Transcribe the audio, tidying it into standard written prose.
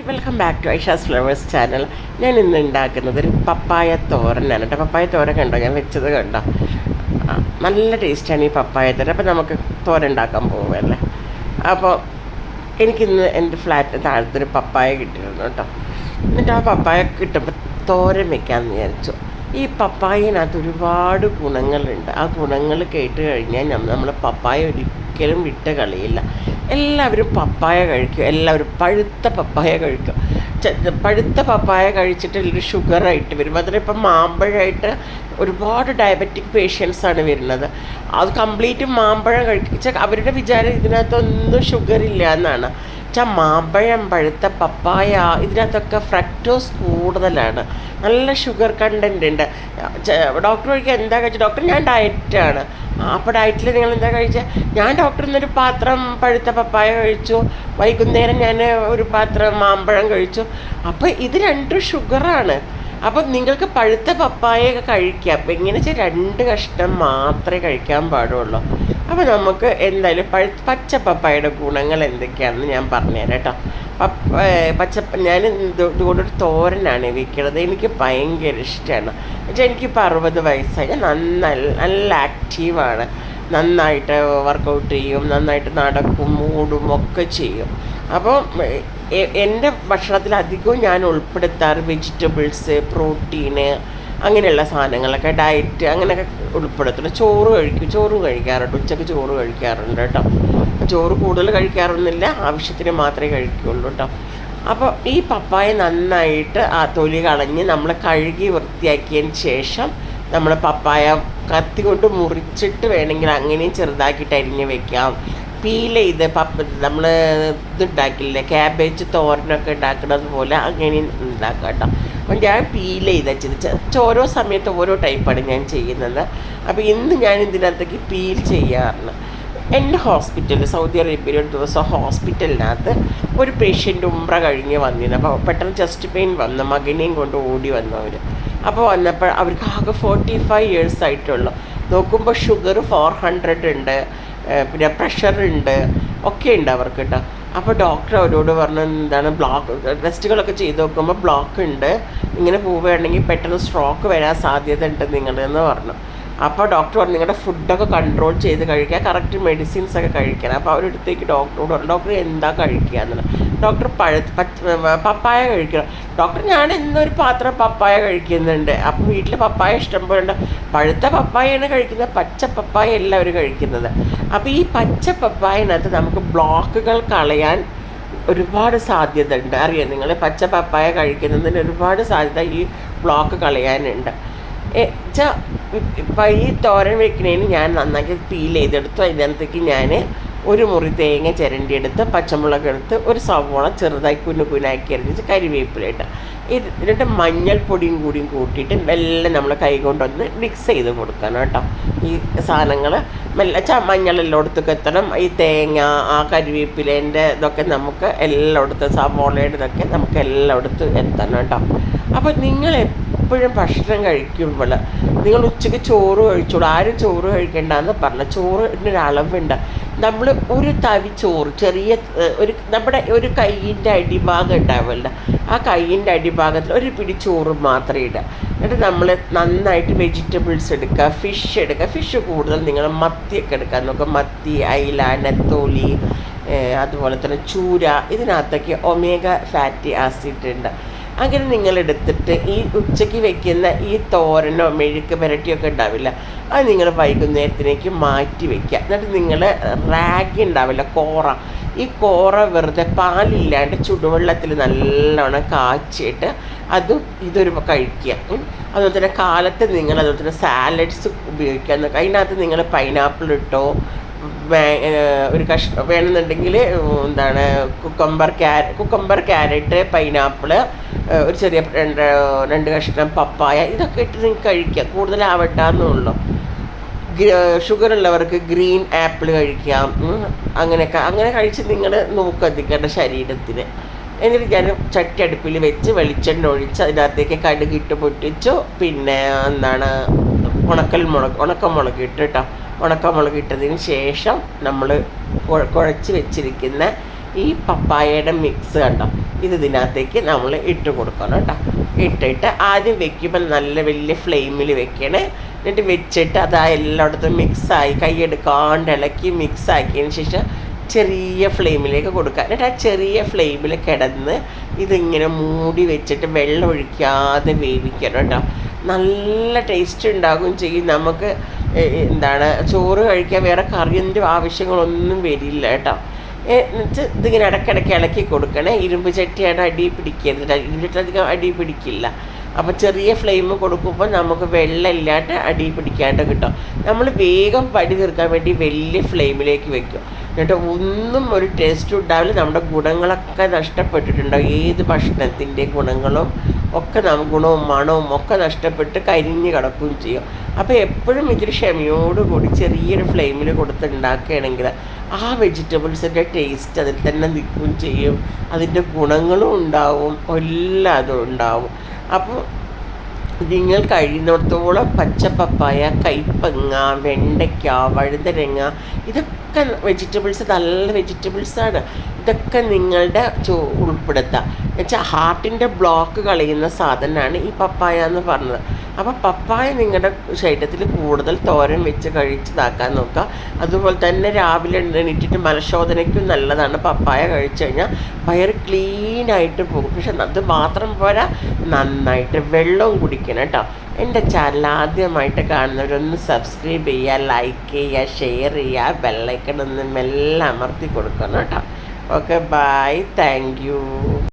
Welcome back to Aisha's flowers channel. ഞാൻ ഇന്ന് ഉണ്ടാക്കുന്നത് ഒരു പപ്പായ തോരനാണ് കേട്ടോ. പപ്പായ തോരൻ കണ്ടോ, ഞാൻ വെച്ചത് കണ്ടോ, നല്ല ടേസ്റ്റാണ് ഈ പപ്പായ തോരൻ. അപ്പോൾ നമുക്ക് തോരൻ ഉണ്ടാക്കാൻ പോകുമല്ലേ. അപ്പോൾ എനിക്കിന്ന് എൻ്റെ ഫ്ലാറ്റിന് താഴത്തൊരു പപ്പായ കിട്ടിയിരുന്നു കേട്ടോ. എന്നിട്ട് ആ പപ്പായ കിട്ടുമ്പോൾ തോരൻ വെക്കാമെന്ന് വിചാരിച്ചു. ഈ പപ്പായനകത്ത് ഒരുപാട് ഗുണങ്ങളുണ്ട്. ആ ഗുണങ്ങൾ കേട്ട് കഴിഞ്ഞാൽ നമ്മൾ പപ്പായ ഒരിക്കലും വിട്ട് കളിയില്ല. എല്ലാവരും പപ്പായ കഴിക്കും, എല്ലാവരും പഴുത്ത പപ്പായ കഴിക്കും. പഴുത്ത പപ്പായ കഴിച്ചിട്ട് ഒരു ഷുഗറായിട്ട് വരും. അതിന് ഇപ്പം മാമ്പഴമായിട്ട് ഒരുപാട് ഡയബറ്റിക് പേഷ്യൻസാണ് വരുന്നത്. അത് കംപ്ലീറ്റ് മാമ്പഴം കഴിച്ചാൽ അവരുടെ വിചാരം ഇതിനകത്തൊന്നും ഷുഗറില്ല എന്നാണ്. മാമ്പഴം, പഴുത്ത പപ്പായ, ഇതിനകത്തൊക്കെ ഫ്രക്ടോസ് കൂടുതലാണ്, നല്ല ഷുഗർ കണ്ടൻ്റ് ഉണ്ട്. ഡോക്ടർ ചോദിക്കുക എന്താ കഴിച്ചത്? ഡോക്ടർ ഞാൻ ഡയറ്റാണ്. അപ്പോൾ ഡയറ്റിൽ നിങ്ങൾ എന്താ കഴിച്ചത്? ഞാൻ ഡോക്ടർ ഇന്നൊരു പാത്രം പഴുത്ത പപ്പായ കഴിച്ചു, വൈകുന്നേരം ഞാൻ ഒരു പാത്രം മാമ്പഴം കഴിച്ചു. അപ്പോൾ ഇത് രണ്ടും ഷുഗറാണ്. അപ്പം നിങ്ങൾക്ക് പഴുത്ത പപ്പായ കഴിക്കാം. അപ്പം എങ്ങനെ വെച്ചാൽ 2 കഷ്ണം മാത്രമേ കഴിക്കാൻ പാടുള്ളൂ. അപ്പോൾ നമുക്ക് എന്തായാലും പച്ച പപ്പായയുടെ ഗുണങ്ങൾ എന്തൊക്കെയാണെന്ന് ഞാൻ പറഞ്ഞുതരാം കേട്ടോ. ഞാൻ ഇതുകൊണ്ടൊരു തോരനാണ് വെക്കുന്നത്. എനിക്ക് ഭയങ്കര ഇഷ്ടമാണ്. എന്നുവെച്ചാൽ എനിക്കിപ്പോൾ 60 വയസ്സായി. ഞാൻ നല്ല ആക്റ്റീവാണ്. നന്നായിട്ട് വർക്കൗട്ട് ചെയ്യും, നന്നായിട്ട് നടക്കും, മൂടും ഒക്കെ ചെയ്യും. അപ്പോൾ എൻ്റെ ഭക്ഷണത്തിൽ അധികവും ഞാൻ ഉൾപ്പെടുത്താറ് വെജിറ്റബിൾസ്, പ്രോട്ടീന്, അങ്ങനെയുള്ള സാധനങ്ങളൊക്കെ, ഡയറ്റ് അങ്ങനെയൊക്കെ ഉൾപ്പെടുത്തുന്നു. ചോറും കഴിക്കാറുണ്ട്. ഉച്ചയ്ക്ക് ചോറ് കഴിക്കാറുണ്ട് കേട്ടോ. ചോറ് കൂടുതൽ കഴിക്കാറൊന്നുമില്ല, ആവശ്യത്തിന് മാത്രമേ കഴിക്കുകയുള്ളൂ കേട്ടോ. അപ്പോൾ ഈ പപ്പായ നന്നായിട്ട് ആ തൊലി കളഞ്ഞ് നമ്മൾ കഴുകി വൃത്തിയാക്കിയതിന് ശേഷം നമ്മൾ പപ്പായ കത്തി കൊണ്ട് മുറിച്ചിട്ട് വേണമെങ്കിൽ അങ്ങനെയും ചെറുതാക്കിയിട്ട് അരിഞ്ഞ് വെക്കാം. പീൽ ചെയ്ത് നമ്മൾ ഇതുണ്ടാക്കില്ലേ, ക്യാബേജ് തോരനൊക്കെ ഉണ്ടാക്കുന്നത് പോലെ അങ്ങനെയും ഉണ്ടാക്കാം കേട്ടോ. അപ്പം ഞാൻ പീൽ ചെയ്ത് ഓരോ സമയത്ത് ഓരോ ടൈപ്പാണ് ഞാൻ ചെയ്യുന്നത്. അപ്പോൾ ഇന്ന് ഞാൻ ഇതിനകത്തേക്ക് പീൽ ചെയ്യാറുണ്ട്. എൻ്റെ ഹോസ്പിറ്റലിൽ, സൗദി അറേബ്യയിൽ ഒരു ദിവസം ഹോസ്പിറ്റലിനകത്ത് ഒരു പേഷ്യൻ്റ് ഉംറ കഴിഞ്ഞ് വന്നിരുന്നു. അപ്പോൾ പെട്ടെന്ന് ചെസ്റ്റ് പെയിൻ വന്നു, മകനെയും കൊണ്ട് ഓടി വന്നു അവർ. അപ്പോൾ വന്നപ്പോൾ അവർക്ക് ആകെ 45 ഇയേഴ്സ് ആയിട്ടുള്ളൂ. നോക്കുമ്പോൾ ഷുഗർ 400 ഉണ്ട്, പിന്നെ പ്രഷറുണ്ട്, ഒക്കെ ഉണ്ട് അവർക്ക് കേട്ടോ. അപ്പോൾ ഡോക്ടർ അവരോട് പറഞ്ഞു, എന്താണ് ബ്ലോക്ക്, ടെസ്റ്റുകളൊക്കെ ചെയ്ത് നോക്കുമ്പോൾ ബ്ലോക്ക് ഉണ്ട്, ഇങ്ങനെ പോവുകയാണെങ്കിൽ പെട്ടെന്ന് സ്ട്രോക്ക് വരാൻ സാധ്യത ഉണ്ട് നിങ്ങളെന്ന് പറഞ്ഞു. അപ്പോൾ ഡോക്ടർ പറഞ്ഞു നിങ്ങളുടെ ഫുഡൊക്കെ കൺട്രോൾ ചെയ്ത് കഴിക്കുക, കറക്റ്റ് മെഡിസിൻസൊക്കെ കഴിക്കണം. അപ്പോൾ അവരടുത്തേക്ക് ഡോക്ടറോട് പറഞ്ഞു, ഡോക്ടർ എന്താ കഴിക്കുക എന്നുള്ളത്. ഡോക്ടർ പപ്പായ കഴിക്കണം. ഡോക്ടർ ഞാൻ എന്നൊരു പാത്രം പപ്പായ കഴിക്കുന്നുണ്ട്. അപ്പോൾ വീട്ടിൽ പപ്പായ ഇഷ്ടം പോലെ ഉണ്ട്. പഴുത്ത പപ്പായയാണ് കഴിക്കുന്നത്, പച്ച പപ്പായ എല്ലാവരും കഴിക്കുന്നത്. അപ്പോൾ ഈ പച്ച പപ്പായനകത്ത് നമുക്ക് ബ്ലോക്കുകൾ കളയാൻ ഒരുപാട് സാധ്യത ഉണ്ട്. അറിയാം നിങ്ങൾ, പച്ച പപ്പായ കഴിക്കുന്നതിന് ഒരുപാട് സാധ്യത ഈ ബ്ലോക്ക് കളയാനുണ്ട്. ഇപ്പം ഈ തോരൻ വെക്കുന്നതിന് ഞാൻ നന്നാക്കി പീൽ ചെയ്തെടുത്തു. അതിനകത്തേക്ക് ഞാൻ ഒരു മുറി തേങ്ങ ചിരണ്ടിയെടുത്ത്, പച്ചമുളക് എടുത്ത്, ഒരു സവോള ചെറുതായി കുനാക്കി അരിഞ്ഞിട്ട്, കരിവേപ്പിലിട്ട്, എന്നിട്ട് മഞ്ഞൾപ്പൊടിയും കൂടിയും കൂട്ടിയിട്ട് മെല്ലെ നമ്മൾ കൈ കൊണ്ടൊന്ന് മിക്സ് ചെയ്ത് കൊടുക്കണം കേട്ടോ. ഈ സാധനങ്ങൾ മെല്ലെ മഞ്ഞളെല്ലായിടത്തേക്ക് എത്തണം. ഈ തേങ്ങ, ആ കരിവേപ്പിലേൻ്റെ ഇതൊക്കെ നമുക്ക് എല്ലായിടത്തും, സവോളയുടെ ഇതൊക്കെ നമുക്ക് എല്ലായിടത്തും എത്തണം കേട്ടോ. അപ്പോൾ നിങ്ങൾ എപ്പോഴും ഭക്ഷണം കഴിക്കുമ്പോൾ നിങ്ങൾ ഉച്ചയ്ക്ക് ചോറ് കഴിച്ചോളൂ. ആരും ചോറ് കഴിക്കേണ്ടെന്ന് പറഞ്ഞ ചോറിനൊരളവുണ്ട്. നമ്മൾ ഒരു തവി ചോറ്, ചെറിയ നമ്മുടെ ഒരു കൈയിൻ്റെ അടിഭാഗം ഉണ്ടാവില്ല, ആ കൈയിൻ്റെ അടിഭാഗത്തിൽ ഒരു പിടി ചോറ് മാത്രമേ ഇടുക. എന്നിട്ട് നമ്മൾ നന്നായിട്ട് വെജിറ്റബിൾസ് എടുക്കുക, ഫിഷ് എടുക്കുക. ഫിഷ് കൂടുതൽ നിങ്ങൾ മത്തിയൊക്കെ എടുക്കാൻ നോക്കുക. മത്തി, അയില, നെത്തോലി, അതുപോലെ തന്നെ ചൂര, ഇതിനകത്തൊക്കെ ഒമേഗ ഫാറ്റി ആസിഡ് ഉണ്ട്. അങ്ങനെ നിങ്ങളെടുത്തിട്ട് ഈ ഉച്ചയ്ക്ക് വയ്ക്കുന്ന ഈ തോരനോ മെഴുക്ക് പുരട്ടിയൊക്കെ ഉണ്ടാവില്ല, അത് നിങ്ങൾ വൈകുന്നേരത്തിലേക്ക് മാറ്റി വയ്ക്കുക. എന്നിട്ട് നിങ്ങൾ റാഗി ഉണ്ടാവില്ല, കോറ, ഈ കോറ വെറുതെ പാലില്ലാണ്ട് ചുടുവെള്ളത്തിൽ നല്ലോണം കാച്ചിട്ട് ഇതൊരു കഴിക്കുക. അതുപോലെ തന്നെ കാലത്ത് നിങ്ങൾ അതുപോലെ തന്നെ സാലഡ്സ് ഉപയോഗിക്കുക. അതിനകത്ത് നിങ്ങൾ പൈനാപ്പിൾ ഇട്ടോ, ഒരു കഷ്ണം വേണമെന്നുണ്ടെങ്കിൽ എന്താണ് കുക്കമ്പർ, ക്യാരറ്റ്, പൈനാപ്പിള്, ഒരു ചെറിയ 2 കഷ്ണം പപ്പായ, ഇതൊക്കെ ഇട്ട് നിങ്ങൾക്ക് കഴിക്കാം. കൂടുതലാവട്ടാന്നുള്ളൂ. ഷുഗർ ഉള്ളവർക്ക് ഗ്രീൻ ആപ്പിൾ കഴിക്കാം. അങ്ങനെ കഴിച്ച് നിങ്ങൾ നോക്കുക നിങ്ങളുടെ ശരീരത്തിന്. എന്നിട്ട് ഞാൻ ചട്ടി അടുപ്പിൽ വെച്ച് വെളിച്ചെണ്ണ ഒഴിച്ച് അതിനകത്തേക്ക് കടുകിട്ട് പൊട്ടിച്ചു. പിന്നെ എന്താണ് ഉണക്കമുളക് ഇട്ട് കേട്ടോ. ഉണക്കമുളക് ഇട്ടതിന് ശേഷം നമ്മൾ കുഴച്ച് വെച്ചിരിക്കുന്ന ഈ പപ്പായയുടെ മിക്സ് കണ്ടോ, ഇത് ഇതിനകത്തേക്ക് നമ്മൾ ഇട്ട് കൊടുക്കണം കേട്ടോ. ഇട്ടിട്ട് ആദ്യം വെക്കുമ്പോൾ നല്ല വലിയ ഫ്ലെയിമിൽ വെക്കണേ. എന്നിട്ട് വെച്ചിട്ട് അത് എല്ലായിടത്തും മിക്സായി കൈയെടുക്കാണ്ട് ഇളക്കി മിക്സാക്കിയതിന് ശേഷം ചെറിയ ഫ്ലെയിമിലേക്ക് കൊടുക്കുക. എന്നിട്ട് ആ ചെറിയ ഫ്ലെയിമിൽ കിടന്ന് ഇതിങ്ങനെ മൂടി വെച്ചിട്ട് വെള്ളം ഒഴിക്കാതെ വേവിക്കണം കേട്ടോ. നല്ല ടേസ്റ്റ് ഉണ്ടാകുകയും ചെയ്യും. നമുക്ക് എന്താണ് ചോറ് കഴിക്കാൻ വേറെ കറിൻ്റെ ആവശ്യങ്ങളൊന്നും വരില്ല കേട്ടോ. എന്നിട്ട് ഇതിങ്ങനെ ഇടയ്ക്കിടയ്ക്ക് ഇളക്കി കൊടുക്കണേ. ഇരുമ്പ് ചട്ടിയാണ് അടി പിടിക്കരുത്, ഇരുട്ടധികം അടി പിടിക്കില്ല. അപ്പോൾ ചെറിയ ഫ്ലെയിം കൊടുക്കുമ്പോൾ നമുക്ക് വെള്ളമില്ലാണ്ട് അടി പിടിക്കാണ്ട് കിട്ടും. നമ്മൾ വേഗം പടി തീർക്കാൻ വേണ്ടി വലിയ ഫ്ലെയിമിലേക്ക് വെക്കും. എന്നിട്ട് ഒന്നും ഒരു ടേസ്റ്റും ഉണ്ടാവില്ല. നമ്മുടെ ഗുണങ്ങളൊക്കെ നഷ്ടപ്പെട്ടിട്ടുണ്ടാവും. ഏത് ഭക്ഷണത്തിൻ്റെ ഗുണങ്ങളും ഒക്കെ ഗുണവും മണവും ഒക്കെ നഷ്ടപ്പെട്ട് കരിഞ്ഞ് കിടക്കുകയും ചെയ്യും. അപ്പോൾ എപ്പോഴും ഇതൊരു ക്ഷമയോടുകൂടി ചെറിയൊരു ഫ്ലെയിമിൽ കൊടുത്തുണ്ടാക്കുകയാണെങ്കിൽ ആ വെജിറ്റബിൾസിൻ്റെ ടേസ്റ്റ് അതിൽ തന്നെ നിൽക്കുകയും ചെയ്യും. അതിൻ്റെ ഗുണങ്ങളും ഉണ്ടാവും, എല്ലാതും ഉണ്ടാവും. അപ്പോൾ നിങ്ങൾ കഴിയുന്നിടത്തോളം പച്ചപ്പപ്പായ, കൈപ്പങ്ങ, വെണ്ടയ്ക്ക, വഴുതനങ്ങ ഇതൊക്കെ വെജിറ്റബിൾസ് നല്ല വെജിറ്റബിൾസാണ്. ഇതൊക്കെ നിങ്ങളുടെ ഉൾപ്പെടുത്താം. എന്നുവെച്ചാൽ ഹാർട്ടിൻ്റെ ബ്ലോക്ക് കളയുന്ന സാധനമാണ് ഈ പപ്പായ എന്ന് പറഞ്ഞത്. അപ്പോൾ പപ്പായ നിങ്ങളുടെ ശരീരത്തിൽ കൂടുതൽ തോരൻ വെച്ച് കഴിച്ചതാക്കാൻ നോക്കുക. അതുപോലെ തന്നെ രാവിലെ എണീറ്റിട്ട് മലശോധനയ്ക്കും നല്ലതാണ് പപ്പായ കഴിച്ചു കഴിഞ്ഞാൽ. വയറ് ക്ലീനായിട്ട് പോകും. പക്ഷെ അത് മാത്രം പോരാ, നന്നായിട്ട് വെള്ളവും കുടിക്കണം കേട്ടോ. എൻ്റെ ചാനൽ ആദ്യമായിട്ട് കാണുന്നവരൊന്ന് സബ്സ്ക്രൈബ് ചെയ്യുക, ലൈക്ക് ചെയ്യുക, ഷെയർ ചെയ്യുക, ബെല്ലൈക്കൺ ഒന്ന് മെല്ലെ അമർത്തി കൊടുക്കണം കേട്ടോ. Okay, bye, thank U.